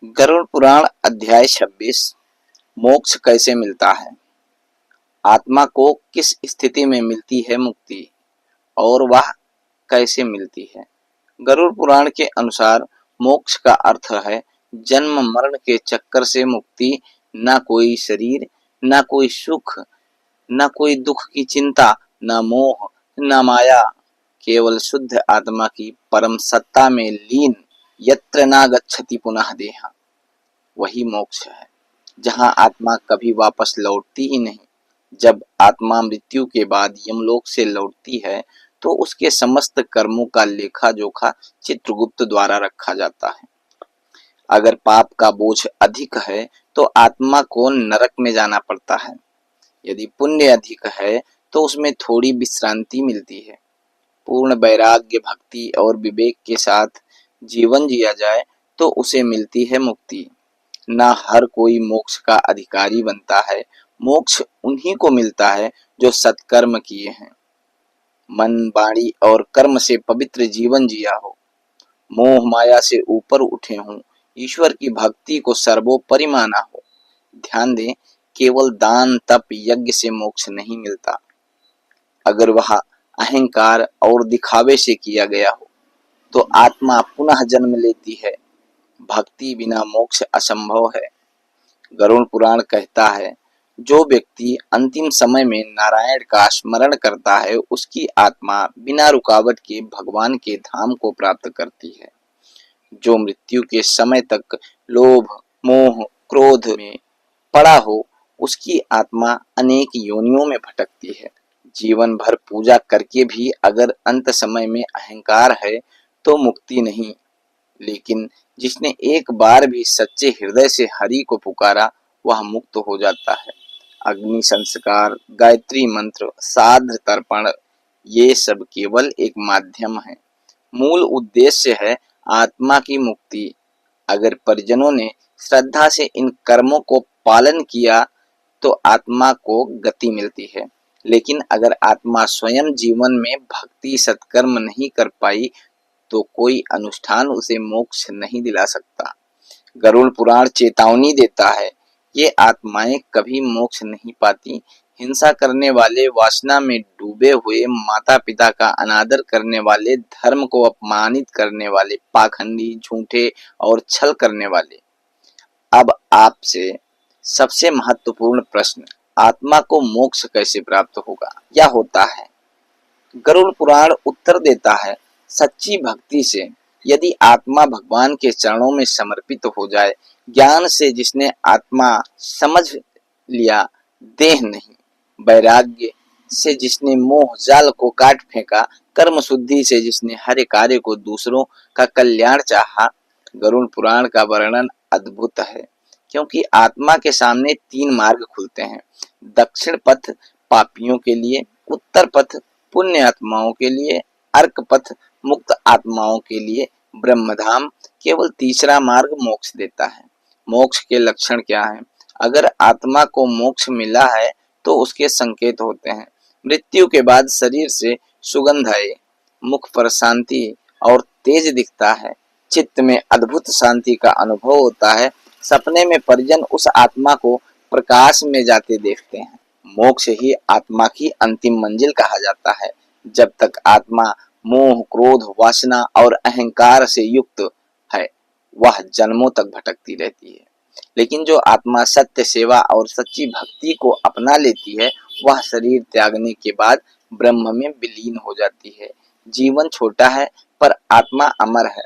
गरुड़ पुराण अध्याय 26 मोक्ष कैसे मिलता है। आत्मा को किस स्थिति में मिलती है मुक्ति और वह कैसे मिलती है। गरुड़ पुराण के अनुसार मोक्ष का अर्थ है जन्म मरण के चक्कर से मुक्ति। न कोई शरीर, न कोई सुख, न कोई दुख की चिंता, न मोह, न माया, केवल शुद्ध आत्मा की परम सत्ता में लीन यत्र न गच्छति पुनः देहा, वही मोक्ष है जहां आत्मा कभी वापस लौटती ही नहीं। जब आत्मा मृत्यु के बाद यमलोक से लौटती है तो उसके समस्त कर्मों का लेखा जोखा चित्रगुप्त द्वारा रखा जाता है। अगर पाप का बोझ अधिक है तो आत्मा को नरक में जाना पड़ता है। यदि पुण्य अधिक है तो उसमें थोड़ी विश्रांति मिलती है। पूर्ण वैराग्य, भक्ति और विवेक के साथ जीवन जिया जाए तो उसे मिलती है मुक्ति। न हर कोई मोक्ष का अधिकारी बनता है। मोक्ष उन्हीं को मिलता है जो सत्कर्म किए हैं, मन, वाणी और कर्म से पवित्र जीवन जिया हो, मोह माया से ऊपर उठे हों, ईश्वर की भक्ति को सर्वोपरि माना हो। ध्यान दें, केवल दान, तप, यज्ञ से मोक्ष नहीं मिलता। अगर वह अहंकार और दिखावे से किया गया हो तो आत्मा पुनः जन्म लेती है। भक्ति बिना मोक्ष असंभव है। गरुड़ पुराण कहता है, जो व्यक्ति अंतिम समय में नारायण का स्मरण करता है उसकी आत्मा बिना रुकावट के भगवान के धाम को प्राप्त करती है। जो मृत्यु के समय तक लोभ, मोह, क्रोध में पड़ा हो उसकी आत्मा अनेक योनियों में भटकती है। जीवन भर पूजा करके भी अगर अंत समय में अहंकार है तो मुक्ति नहीं। लेकिन जिसने एक बार भी सच्चे हृदय से हरि को पुकारा वह मुक्त हो जाता है। अग्नि संस्कार, गायत्री मंत्र, साध तर्पण, ये सब केवल एक माध्यम है। मूल उद्देश्य है आत्मा की मुक्ति। अगर परिजनों ने श्रद्धा से इन कर्मों को पालन किया तो आत्मा को गति मिलती है। लेकिन अगर आत्मा स्वयं जीवन में भक्ति सत्कर्म नहीं कर पाई तो कोई अनुष्ठान उसे मोक्ष नहीं दिला सकता। गरुड़ पुराण चेतावनी देता है, ये आत्माएं कभी मोक्ष नहीं पाती। हिंसा करने वाले, वासना में डूबे हुए, माता पिता का अनादर करने वाले, धर्म को अपमानित करने वाले, पाखंडी, झूठे और छल करने वाले। अब आपसे सबसे महत्वपूर्ण प्रश्न, आत्मा को मोक्ष कैसे प्राप्त होगा या होता है। गरुड़ पुराण उत्तर देता है, सच्ची भक्ति से। यदि आत्मा भगवान के चरणों में समर्पित हो जाए, ज्ञान से जिसने आत्मा समझ लिया, देह नहीं, वैराग्य से जिसने मोह जाल को काट फेंका, कर्म शुद्धि से जिसने हर कार्य को दूसरों का कल्याण चाहा। गरुड़ पुराण का वर्णन अद्भुत है क्योंकि आत्मा के सामने 3 मार्ग खुलते हैं। दक्षिण पथ पापियों के लिए, उत्तर पथ पुण्य आत्माओं के लिए, अर्क पथ मुक्त आत्माओं के लिए, ब्रह्मधाम केवल तीसरा मार्ग मोक्ष देता है। मोक्ष के लक्षण क्या हैं? अगर आत्मा को मोक्ष मिला है तो उसके संकेत होते हैं। मृत्यु के बाद शरीर से सुगंध आए, मुख पर शांति और तेज दिखता है, चित्त में अद्भुत शांति का अनुभव होता है, सपने में परिजन उस आत्मा को प्रकाश में जाते देखते हैं। मोक्ष ही आत्मा की अंतिम मंजिल कहा जाता है। जब तक आत्मा मोह, क्रोध, वासना और अहंकार से युक्त है वह जन्मों तक भटकती रहती है। लेकिन जो आत्मा सत्य, सेवा और सच्ची भक्ति को अपना लेती है वह शरीर त्यागने के बाद ब्रह्म में विलीन हो जाती है। जीवन छोटा है पर आत्मा अमर है।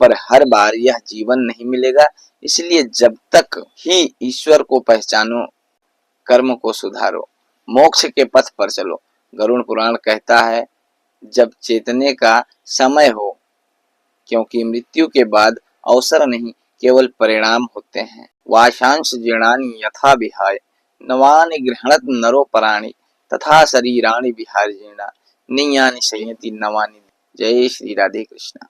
पर हर बार यह जीवन नहीं मिलेगा, इसलिए जब तक ही ईश्वर को पहचानो, कर्म को सुधारो, मोक्ष के पथ पर चलो। गरुड़ पुराण कहता है, जब चेतने का समय हो, क्योंकि मृत्यु के बाद अवसर नहीं केवल परिणाम होते हैं। वाशांश जीर्णानि यथा विहाय नवानि गृह्णत नरो पराणि तथा शरीराणि विहाय जीर्णा नैयानि शयति नवानि। जय श्री राधे कृष्ण।